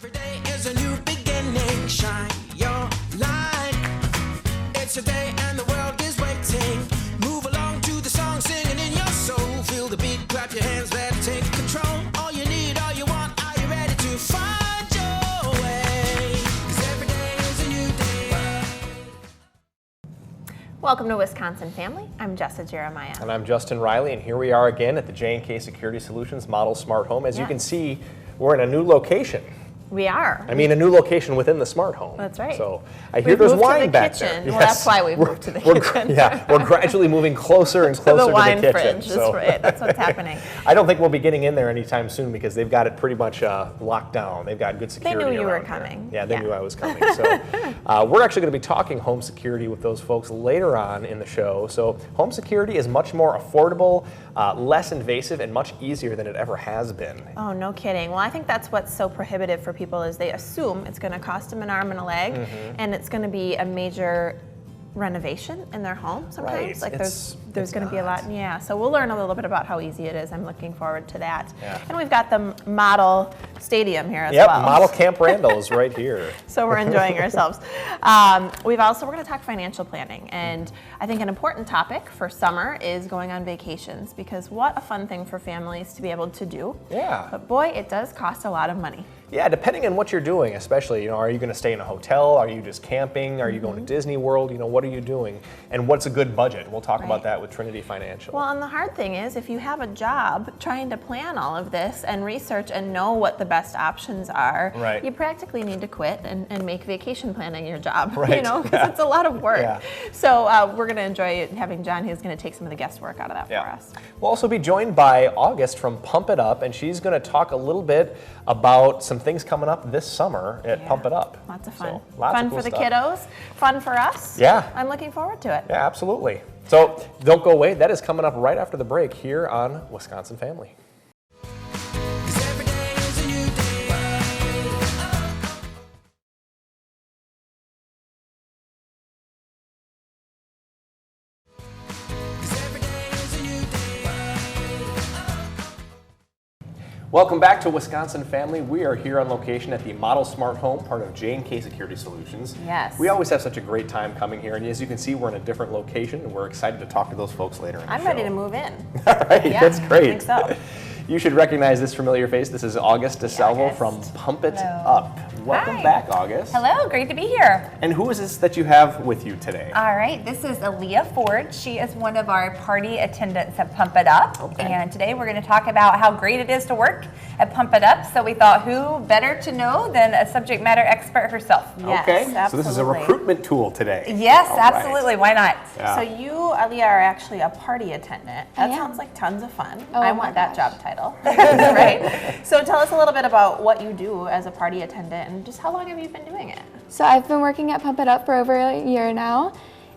Every day is a new beginning. Shine your light. It's a day and the world is waiting. Move along to the song, singing in your soul. Feel the beat, clap your hands, let's take control. All you need, all you want, are you ready to find your way? 'Cause every day is a new day. Welcome to Wisconsin Family. I'm Jessa Jeremiah. And I'm Justin Riley, and here we are again at the J&K Security Solutions Model Smart Home. As you can see, we're in a new location. We are. I mean, a new location within the smart home. That's right. So I hear there's wine back there. Well, that's why we've moved to the kitchen. Yeah, we're gradually moving closer and closer to the wine kitchen. fridge. That's right. That's what's happening. I don't think we'll be getting in there anytime soon because they've got it pretty much locked down. They've got good security. They knew you were around here. coming. Yeah, they knew I was coming. So we're actually going to be talking home security with those folks later on in the show. So home security is much more affordable, less invasive, and much easier than it ever has been. Oh, no kidding. Well, I think that's what's so prohibitive for people is they assume it's going to cost them an arm and a leg, and it's going to be a major renovation in their home sometimes. Right. Like there's going to be a lot. Yeah, so we'll learn a little bit about how easy it is. I'm looking forward to that. Yeah. And we've got the model stadium here as well. well. Yep, model Camp Randall's right here. So we're enjoying ourselves. We're going to talk financial planning, and I think an important topic for summer is going on vacations, because what a fun thing for families to be able to do. Yeah. But boy, it does cost a lot of money. Yeah, depending on what you're doing, especially, are you going to stay in a hotel? Are you just camping? Are you going to Disney World? What are you doing? And what's a good budget? We'll talk about that with Trinity Financial. Well, and the hard thing is, if you have a job, trying to plan all of this and research and know what the best options are, right. You practically need to quit and make vacation planning your job, right. Because it's a lot of work. Yeah. So we're going to enjoy having John, who's going to take some of the guesswork out of that for us. We'll also be joined by August from Pump It Up, and she's going to talk a little bit about some things coming up this summer at Pump It Up. Lots of fun. So, lots fun of cool for the stuff. kiddos, fun for us. Yeah. I'm looking forward to it. Yeah, absolutely. So don't go away. That is coming up right after the break here on Wisconsin Family. Welcome back to Wisconsin Family. We are here on location at the Model Smart Home, part of J&K Security Solutions. Yes. We always have such a great time coming here, and as you can see, we're in a different location, and we're excited to talk to those folks later in the show. I'm ready to move in. All right, Yeah, that's great. I think so. You should recognize this familiar face. This is August DiSalvo from Pump It Up. Welcome back, August. Hello, great to be here. And who is this that you have with you today? All right, this is Aleigha Ford. She is one of our party attendants at Pump It Up. Okay. And today we're going to talk about how great it is to work at Pump It Up. So we thought, who better to know than a subject matter expert herself? Yes, Okay, absolutely. so this is a recruitment tool today. Yes, All right. absolutely. Why not? Yeah. So you, Aleigha, are actually a party attendant. That sounds like tons of fun. I want that job title. Right? So tell us a little bit about what you do as a party attendant and just how long have you been doing it? So I've been working at Pump It Up for over a year now.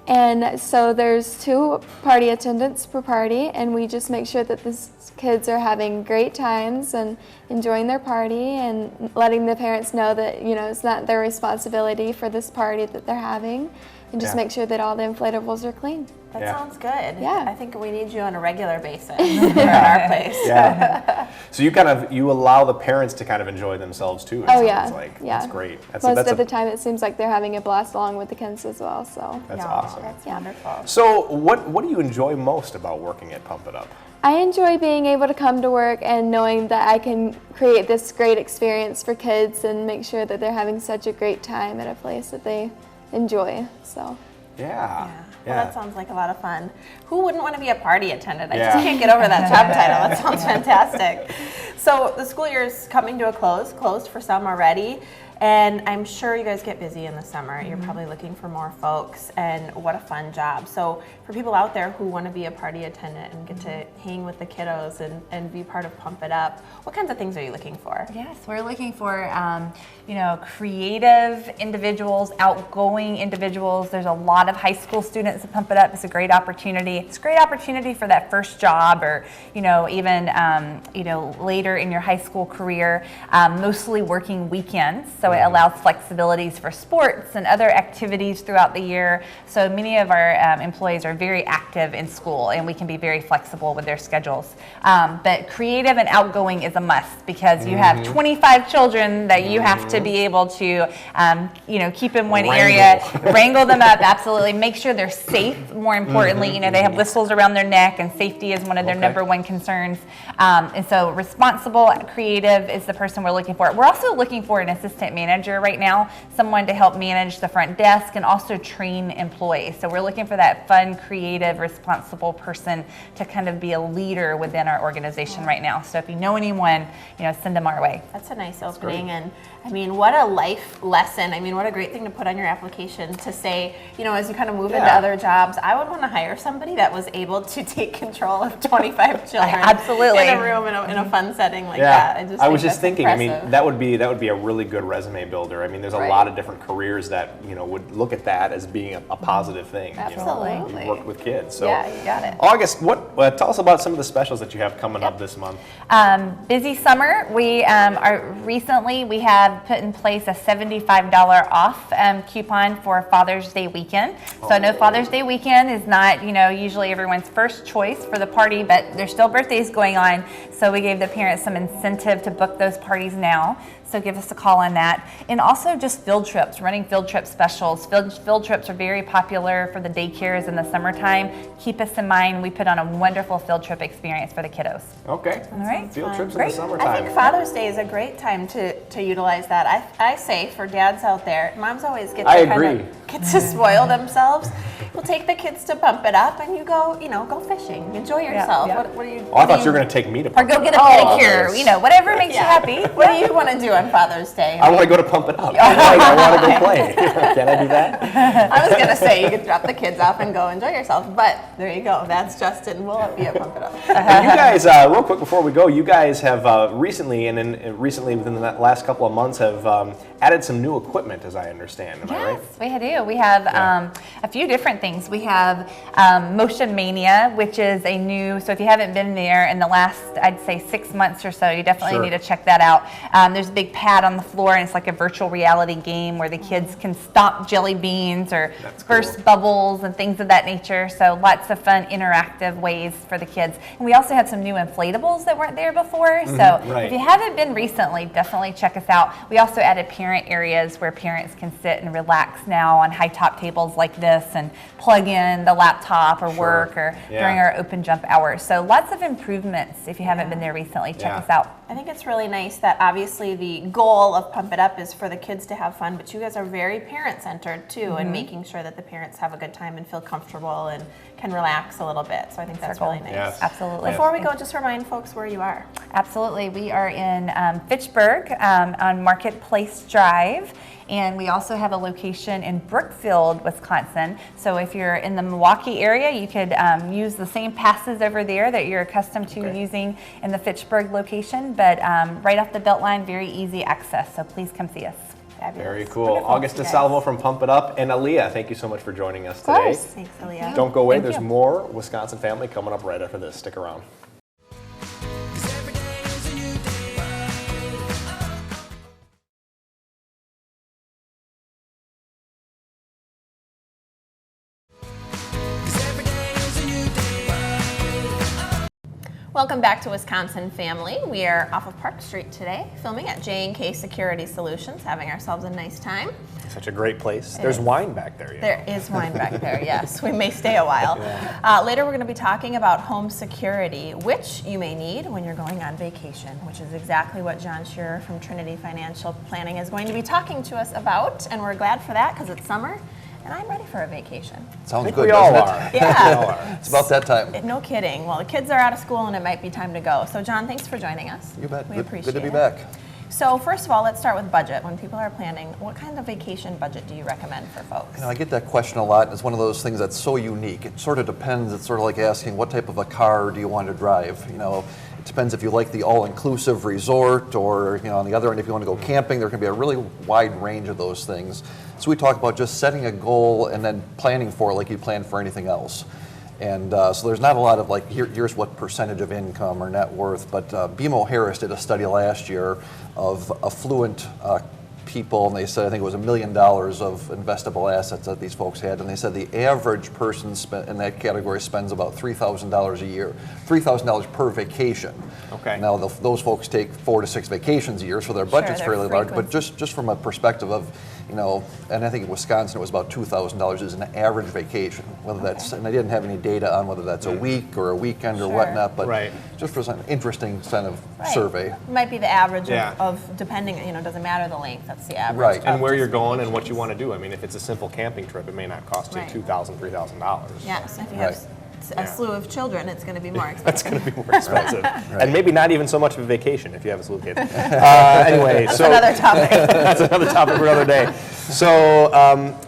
And so there's 2 party attendants per party, and we just make sure that the kids are having great times and enjoying their party and letting the parents know that, it's not their responsibility for this party that they're having, and just make sure that all the inflatables are clean. That sounds good. Yeah. I think we need you on a regular basis here at our place. Yeah. So you allow the parents to kind of enjoy themselves too. It sounds like. Yeah. That's great. Most of the time, it seems like they're having a blast along with the kids as well. So That's awesome. That's wonderful. So what do you enjoy most about working at Pump It Up? I enjoy being able to come to work and knowing that I can create this great experience for kids and make sure that they're having such a great time at a place that they enjoy. So. Yeah. Well, that sounds like a lot of fun. Who wouldn't want to be a party attendant? I just can't get over that job title. That sounds fantastic. So the school year is coming to a closed for some already. And I'm sure you guys get busy in the summer. You're probably looking for more folks, and what a fun job. So for people out there who want to be a party attendant and get to hang with the kiddos and be part of Pump It Up, what kinds of things are you looking for? Yes, we're looking for, creative individuals, outgoing individuals. There's a lot of high school students that Pump It Up. It's a great opportunity. It's a great opportunity for that first job or, even, later in your high school career, mostly working weekends. So it allows flexibilities for sports and other activities throughout the year. So many of our employees are very active in school, and we can be very flexible with their schedules. But creative and outgoing is a must, because you have 25 children that you have to be able to, keep in one area, wrangle them up, absolutely. Make sure they're safe, more importantly. They have whistles around their neck, and safety is one of their number one concerns. And so responsible, creative is the person we're looking for. We're also looking for an assistant manager right now, someone to help manage the front desk and also train employees. So we're looking for that fun, creative, responsible person to kind of be a leader within our organization right now. So if you know anyone, send them our way. That's a nice opening, and I mean, what a life lesson. I mean, what a great thing to put on your application to say, as you kind of move into other jobs, I would want to hire somebody that was able to take control of 25 children Absolutely. in a room in a fun setting like that. I was just thinking, impressive. that would be a really good resume builder. I mean, there's a lot of different careers that, would look at that as being a positive thing. Absolutely. You work with kids. So Yeah, you got it. August, tell us about some of the specials that you have coming up this month. Busy summer. We we have put in place a $75 off coupon for Father's Day weekend. So I know Father's Day weekend is not, usually everyone's first choice for the party, but there's still birthdays going on. So we gave the parents some incentive to book those parties now. So give us a call on that. And also just field trips, running field trip specials. Field trips are very popular for the daycares in the summertime. Keep us in mind. We put on a wonderful field trip experience for the kiddos. Okay. All right. Field trips in Great. the summertime. I think Father's Day is a great time to utilize that. I say for dads out there, moms always get to spoil themselves. We'll take the kids to Pump It Up, and you go fishing, enjoy yourself. Yeah. What do you? I thought you were going to take me to Or Pump go It get Up. a pedicure, whatever makes you happy. What do you want to do on Father's Day? I want to go to Pump It Up. I want to go play. Can I do that? I was going to say you could drop the kids off and go enjoy yourself, but there you go. That's Justin. We'll be at Pump It Up. And you guys, real quick before we go, you guys have recently within the last couple of months, have added some new equipment, as I understand. Am I right? Yes, we do. We have a few different things. We have Motion Mania, which is a new, so if you haven't been there in the last, I'd say 6 months or so, you definitely need to check that out. There's a big pad on the floor, and it's like a virtual reality game where the kids can stomp jelly beans or burst bubbles and things of that nature. So lots of fun interactive ways for the kids. And we also have some new inflatables that weren't there before. So if you haven't been recently, definitely check us out. We also added parent areas where parents can sit and relax now on high top tables like this and plug in the laptop or work or during our open jump hours. So lots of improvements. If you haven't been there recently, check us out. I think it's really nice that obviously the goal of Pump It Up is for the kids to have fun, but you guys are very parent-centered too, and making sure that the parents have a good time and feel comfortable and can relax a little bit. So I think that's really nice. Yes. Absolutely. Before we go, just remind folks where you are. Absolutely. We are in Fitchburg on Marketplace Drive. And we also have a location in Brookfield, Wisconsin. So if you're in the Milwaukee area, you could use the same passes over there that you're accustomed to using in the Fitchburg location, but right off the Beltline, very easy access. So please come see us. Fabulous. Very cool. August DiSalvo from Pump It Up, and Aleigha, thank you so much for joining us today. Thanks, Aleigha. Don't go away. There's more Wisconsin Family coming up right after this. Stick around. Welcome back to Wisconsin Family. We are off of Park Street today, filming at J&K Security Solutions, having ourselves a nice time. Such a great place. There's wine back there. There is wine back there, yes. We may stay a while. Later we're going to be talking about home security, which you may need when you're going on vacation, which is exactly what John Scherer from Trinity Financial Planning is going to be talking to us about. And we're glad for that because it's summer. And I'm ready for a vacation. Sounds I think good, we all doesn't are. it? Yeah. It's about that time. No kidding. Well, the kids are out of school and it might be time to go. So John, thanks for joining us. You bet. We Good, appreciate good to be it. back. So first of all, let's start with budget. When people are planning, what kind of vacation budget do you recommend for folks? I get that question a lot. It's one of those things that's so unique. It sort of depends. It's sort of like asking what type of a car do you want to drive. It depends if you like the all-inclusive resort or, on the other end, if you want to go camping, there can be a really wide range of those things. So we talk about just setting a goal and then planning for it like you plan for anything else. And so there's not a lot of like, here's what percentage of income or net worth, but BMO Harris did a study last year of affluent people, and they said, I think it was $1 million of investable assets that these folks had, and they said the average person in that category spends about $3,000 a year, $3,000 per vacation. Okay. Now, those folks take 4 to 6 vacations a year, so their budget's their fairly large, but frequency. just from a perspective of, you know, and I think in Wisconsin it was about $2,000 is an average vacation, whether that's, and I didn't have any data on whether that's a week or a weekend or Sure. whatnot, but Right. just for an interesting kind of Right. survey. Might be the average Yeah. of depending, you know, doesn't matter the length, that's the average. Right. of And where just you're going and what vacations. you want to do. I mean, if it's a simple camping trip, it may not cost you Right. $2,000, $3,000. Yes, if you Right. have a slew of children, it's going to be more expensive. That's going to be more expensive. And maybe not even so much of a vacation if you have a slew of kids. Anyway, That's so another topic. that's another topic for another day. So,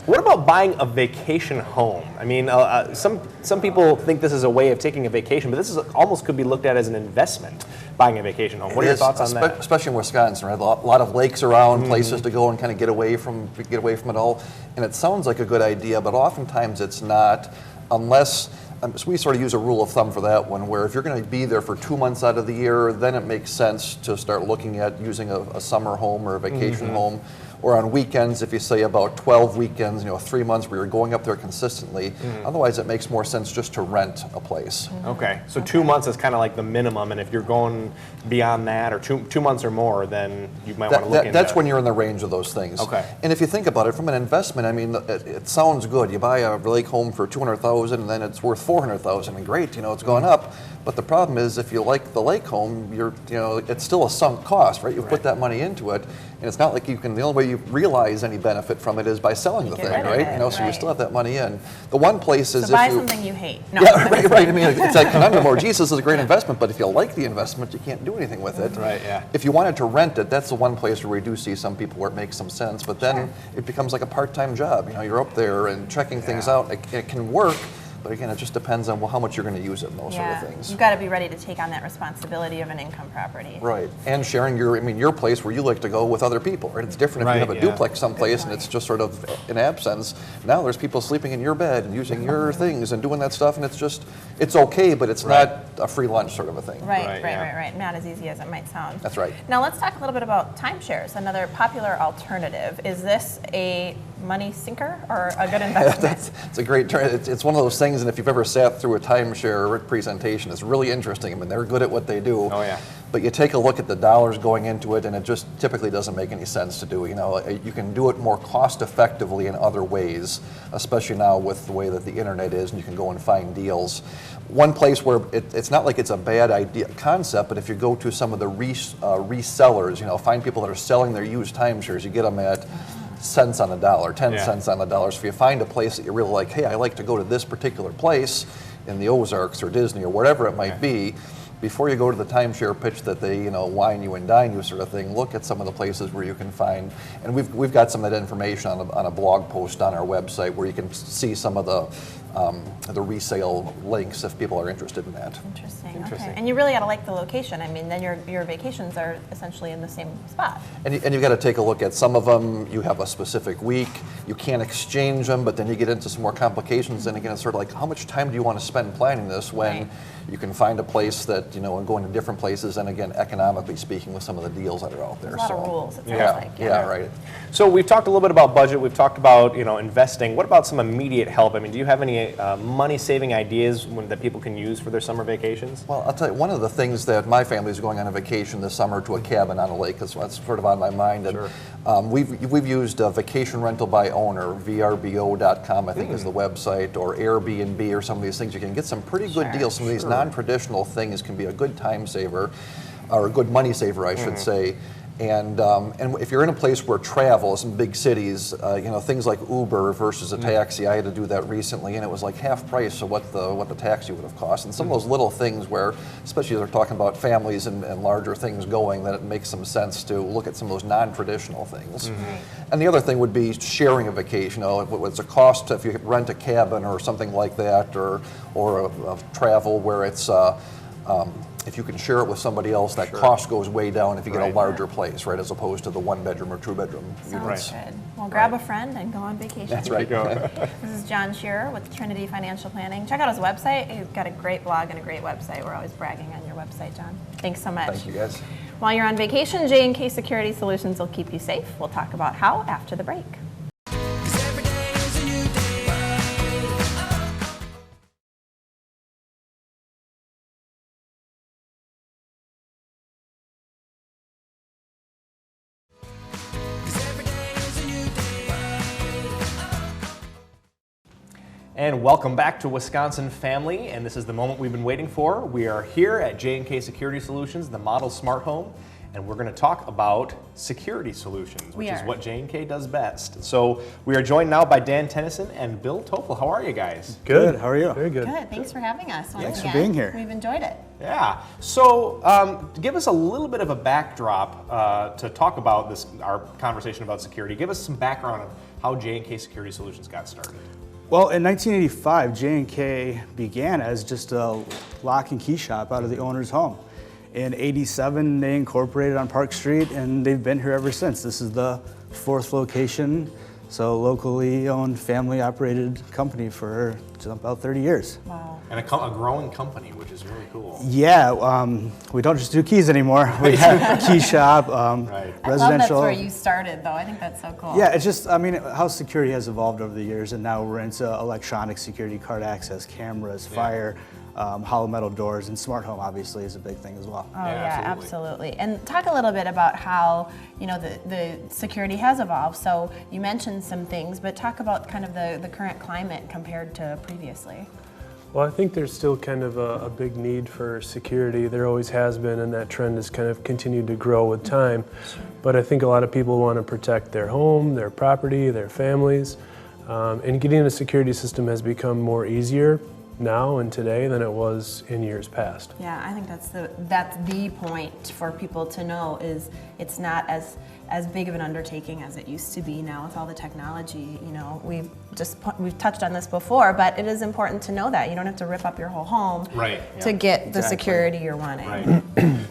what about buying a vacation home? I mean, some people think this is a way of taking a vacation, but this is almost could be looked at as an investment. Buying a vacation home. What are your thoughts on that? Especially in Wisconsin, right? A lot of lakes around, places to go and kind of get away from it all. And it sounds like a good idea, but oftentimes it's not, unless. So we sort of use a rule of thumb for that one, where if you're going to be there for 2 months out of the year, then it makes sense to start looking at using a summer home or a vacation home. Or on weekends, if you say about 12 weekends, 3 months where you're going up there consistently. Otherwise, it makes more sense just to rent a place. Okay, so 2 months is kind of like the minimum, and if you're going beyond that, or two months or more, then you might want to look into That's when you're in the range of those things. Okay. And if you think about it, from an investment, I mean, it sounds good. You buy a lake home for $200,000, and then it's worth $400,000, and great, it's going up. But the problem is, if you like the lake home, it's still a sunk cost, right? You put that money into it, and it's not like you can. The only way you realize any benefit from it is by selling the Get thing, rid of right? it, So you right. still have that money in. The one place is So buy if you something you hate. No. Yeah, right. I mean, it's like conundrum. Or, geez, this is a great investment, but if you like the investment, you can't do anything with it. Right, yeah. If you wanted to rent it, that's the one place where we do see some people where it makes some sense. But then it becomes like a part-time job. You're up there and checking things out. It can work, but again, it just depends on how much you're going to use it and those sort of things. You've got to be ready to take on that responsibility of an income property. Right, and sharing your place where you like to go with other people. Right, it's different if you have a duplex someplace and it's just sort of an absence. Now there's people sleeping in your bed and using your things and doing that stuff, and it's okay, but it's not a free lunch sort of a thing. Right. Not as easy as it might sound. That's right. Now let's talk a little bit about timeshares, another popular alternative. Is this a money sinker or a good investment? It's a great term. It's one of those things, and if you've ever sat through a timeshare presentation, it's really interesting. I mean, they're good at what they do. Oh, yeah. But you take a look at the dollars going into it, and it just typically doesn't make any sense to do. You can do it more cost effectively in other ways, especially now with the way that the internet is, and you can go and find deals. One place where it's not like it's a bad concept, but if you go to some of the resellers, find people that are selling their used timeshares, you get them at cents on the dollar, 10 cents on the dollar. So if you find a place that you really like, hey, I like to go to this particular place in the Ozarks or Disney or whatever it might be, before you go to the timeshare pitch that they, wine you and dine you sort of thing, look at some of the places where you can find, and we've got some of that information on a blog post on our website where you can see some of the resale links if people are interested in that. Interesting. Okay. And you really got to like the location. I mean, then your vacations are essentially in the same spot. And you've got to take a look at some of them. You have a specific week. You can't exchange them, but then you get into some more complications. And again, it's sort of like, how much time do you want to spend planning this when you can find a place that, and going to different places, and again, economically speaking, with some of the deals that are out there. There's a lot of rules, it sounds like. Yeah, right. So we've talked a little bit about budget. We've talked about investing. What about some immediate help? I mean, do you have any money-saving ideas that people can use for their summer vacations? Well, I'll tell you, one of the things that my family is going on a vacation this summer to a cabin on a lake, that's sort of on my mind. And we've used vacation rental by owner, vrbo.com, I think is the website, or Airbnb or some of these things. You can get some pretty good deals. Some of these non-traditional things can be a good time saver, or a good money saver, I should say. And if you're in a place where travel is in big cities, things like Uber versus a taxi, I had to do that recently, and it was like half price of what the taxi would have cost. And some of those little things where, especially if they're talking about families and larger things going, that it makes some sense to look at some of those non-traditional things. And the other thing would be sharing a vacation. What's the cost if you rent a cabin or something like that, or a travel where it's if you can share it with somebody else, that cost goes way down if you get a larger place, right, as opposed to the 1-bedroom or 2-bedroom units. Sounds good. Well, grab a friend and go on vacation. That's right. This is John Scherer with Trinity Financial Planning. Check out his website. He's got a great blog and a great website. We're always bragging on your website, John. Thanks so much. Thank you, guys. While you're on vacation, J&K Security Solutions will keep you safe. We'll talk about how after the break. 'Cause every day is a new day. And welcome back to Wisconsin Family, and this is the moment we've been waiting for. We are here at J&K Security Solutions, the model smart home, and we're going to talk about security solutions, which is what J&K does best. So we are joined now by Dan Tennyson and Bill Topel. How are you guys? Good. How are you? Very good. Good. Thanks for having us once Thanks again. for being here. We've enjoyed it. Yeah. So give us a little bit of a backdrop to talk about this, our conversation about security. Give us some background on how J&K Security Solutions got started. Well, in 1985, J&K began as just a lock and key shop out of the owner's home. In '87, they incorporated on Park Street, and they've been here ever since. This is the 4th location, so locally owned, family-operated company for about 30 years. Wow. And a growing company, which is really cool. Yeah, we don't just do keys anymore. We have a key shop, Right. I love that's where you started, though. I think that's so cool. Yeah, it's just, I mean, how security has evolved over the years, and now we're into electronic security, card access, cameras, fire, hollow metal doors, and smart home obviously is a big thing as well. Oh yeah, absolutely. And talk a little bit about how, you know, the security has evolved. So you mentioned some things, but talk about kind of the current climate compared to previously. Well, I think there's still kind of a big need for security. There always has been, and that trend has kind of continued to grow with time. But I think a lot of people want to protect their home, their property, their families. And getting a security system has become more easier now and today than it was in years past. Yeah, I think that's the point for people to know is it's not as big of an undertaking as it used to be now with all the technology. You know, we've touched on this before, but it is important to know that you don't have to rip up your whole home to get the security you're wanting. Right.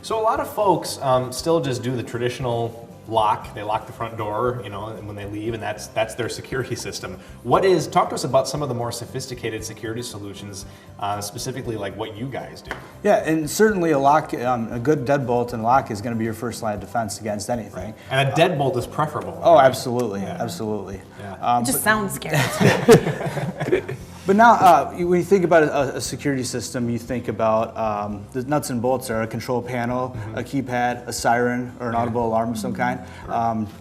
So a lot of folks still just do the traditional lock. They lock the front door, you know, when they leave, and that's their security system. Talk to us about some of the more sophisticated security solutions, specifically like what you guys do. Yeah, and certainly a lock, a good deadbolt and lock is going to be your first line of defense against anything. And a deadbolt is preferable. Oh, absolutely, absolutely. Yeah. It just sounds scary. But now, when you think about a security system, you think about the nuts and bolts are a control panel, a keypad, a siren, or an audible alarm of some kind,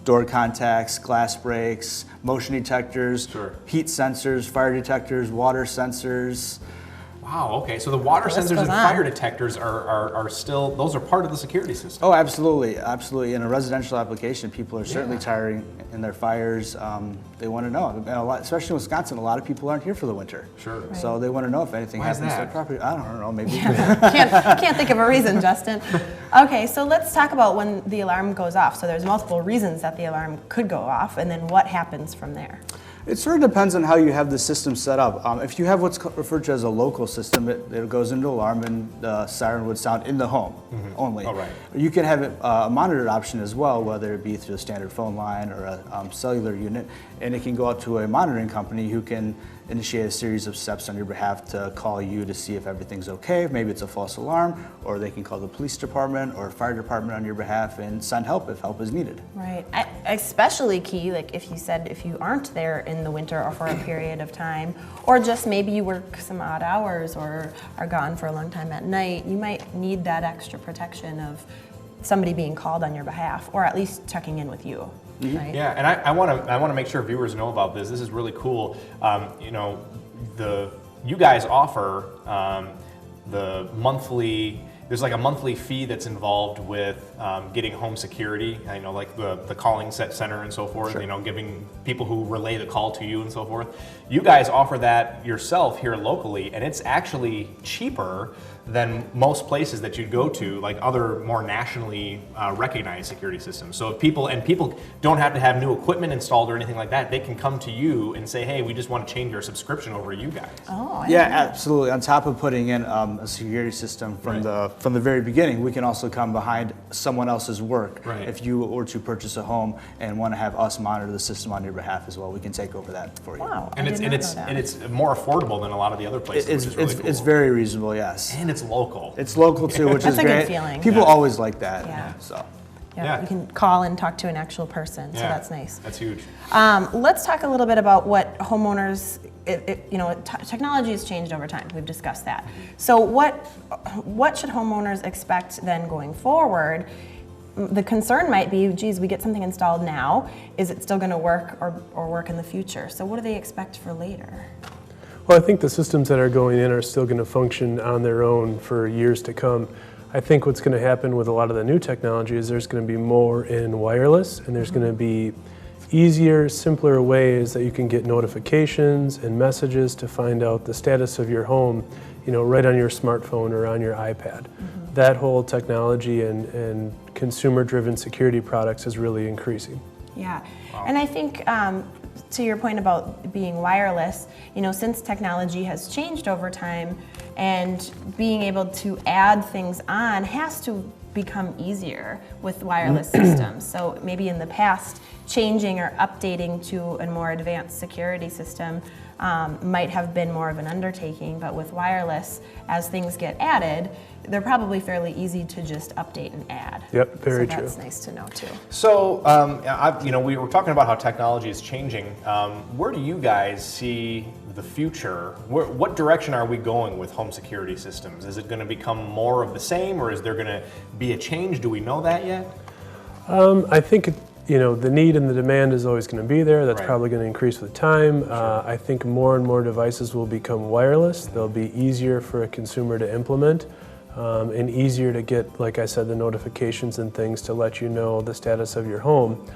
door contacts, glass breaks, motion detectors, heat sensors, fire detectors, water sensors. Wow, okay, so the water sensors and fire detectors are still, those are part of the security system. Oh, absolutely, absolutely. In a residential application, people are certainly tiring in their fires. They want to know, and especially in Wisconsin, a lot of people aren't here for the winter. Sure. Right. So they want to know if anything happens to their property. I don't know, maybe. Can't think of a reason, Justin. Okay, so let's talk about when the alarm goes off. So there's multiple reasons that the alarm could go off, and then what happens from there? It sort of depends on how you have the system set up. If you have what's referred to as a local system, it goes into alarm and the siren would sound in the home only. Oh, right. You can have a monitored option as well, whether it be through a standard phone line or a cellular unit, and it can go out to a monitoring company who can initiate a series of steps on your behalf to call you to see if everything's okay. Maybe it's a false alarm, or they can call the police department or fire department on your behalf and send help if help is needed. Right. Especially key, like if you aren't there in the winter or for a period of time, or just maybe you work some odd hours or are gone for a long time at night, you might need that extra protection of somebody being called on your behalf, or at least checking in with you. Right? Yeah, and I want to make sure viewers know about this. This is really cool. You know, you guys offer the monthly. There's like a monthly fee that's involved with getting home security. I know, like the calling center and so forth. Sure. You know, giving people who relay the call to you and so forth. You guys offer that yourself here locally, and it's actually cheaper than most places that you'd go to, like other more nationally recognized security systems. So if people don't have to have new equipment installed or anything like that, they can come to you and say, hey, we just want to change our subscription over to you guys. Oh, Yeah, absolutely. On top of putting in a security system from the very beginning, we can also come behind someone else's work. Right. If you were to purchase a home and want to have us monitor the system on your behalf as well, we can take over that for you. Wow. And it's more affordable than a lot of the other places, which is really cool. It's very reasonable, yes. And it's local. It's local too, which is That's a great. good feeling. People always like that. Yeah. So. Yeah. You can call and talk to an actual person, so that's nice. That's huge. Let's talk a little bit about what homeowners, technology has changed over time. We've discussed that. So what should homeowners expect then going forward? The concern might be, geez, we get something installed now. Is it still going to work or work in the future? So what do they expect for later? Well, I think the systems that are going in are still going to function on their own for years to come. I think what's going to happen with a lot of the new technology is there's going to be more in wireless, and there's going to be easier, simpler ways that you can get notifications and messages to find out the status of your home, right on your smartphone or on your iPad. Mm-hmm. That whole technology and consumer-driven security products is really increasing. Yeah, and I think to your point about being wireless, since technology has changed over time and being able to add things on has to become easier with wireless systems. So maybe in the past, changing or updating to a more advanced security system might have been more of an undertaking, but with wireless, as things get added, they're probably fairly easy to just update and add. Yep, very true. That's nice to know too. So, we were talking about how technology is changing. Where do you guys see the future? What direction are we going with home security systems? Is it going to become more of the same, or is there going to be a change? Do we know that yet? I think the need and the demand is always going to be there. That's Right. probably going to increase with time. I think more and more devices will become wireless. They'll be easier for a consumer to implement and easier to get, like I said, the notifications and things to let you know the status of your home.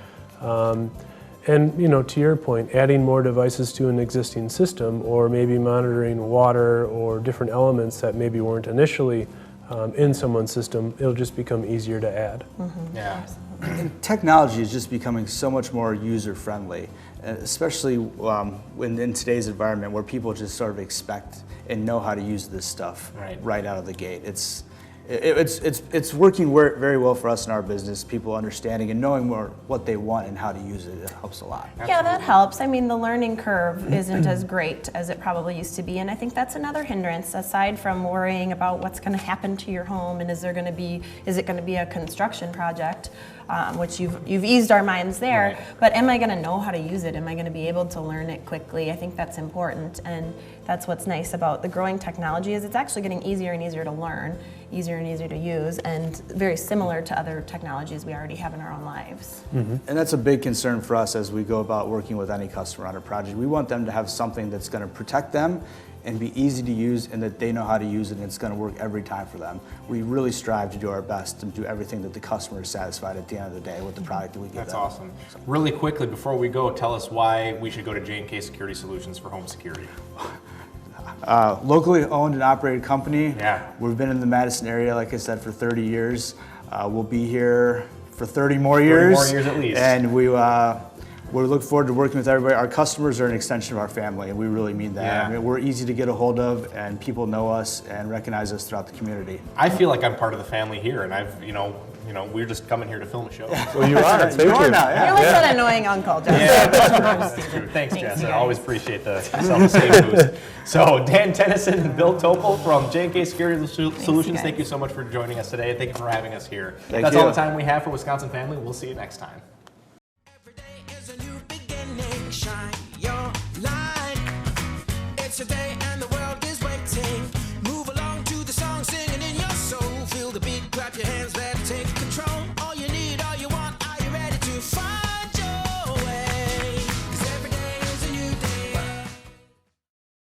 And to your point, adding more devices to an existing system, or maybe monitoring water or different elements that maybe weren't initially in someone's system, it'll just become easier to add. Mm-hmm. Yeah. And technology is just becoming so much more user-friendly, especially in today's environment where people just sort of expect and know how to use this stuff right out of the gate. It's working very well for us in our business, people understanding and knowing more what they want and how to use it. It helps a lot. Yeah, that helps. I mean, the learning curve isn't as great as it probably used to be, and I think that's another hindrance, aside from worrying about what's going to happen to your home and is it going to be a construction project, which you've eased our minds there, but am I going to know how to use it? Am I going to be able to learn it quickly? I think that's important, and that's what's nice about the growing technology is it's actually getting easier and easier to learn, easier and easier to use, and very similar to other technologies we already have in our own lives. Mm-hmm. And that's a big concern for us as we go about working with any customer on a project. We want them to have something that's going to protect them and be easy to use, and that they know how to use it and it's going to work every time for them. We really strive to do our best and do everything that the customer is saticfied at the end of the day with the product that we give them. That's awesome. Really quickly, before we go, tell us why we should go to J&K Security Solutions for home security. Locally owned and operated company. Yeah. We've been in the Madison area, like I said, for 30 years. We'll be here for 30 more years. 30 more years at least. And we look forward to working with everybody. Our customers are an extension of our family, and we really mean that. Yeah. I mean, we're easy to get a hold of, and people know us and recognize us throughout the community. I feel like I'm part of the family here, and we're just coming here to film a show. Well, you are. Thank You are you. now, yeah. You're like that annoying uncle, Justin. Yeah, that's true. Thanks, Jess. I always appreciate the self-esteem boost. So, Dan Tennyson and Bill Topel from J&K Security Solutions, guys. thank you so much for joining us today. Thank you for having us here. Thank That's you. all the time we have for Wisconsin Family. We'll see you next time.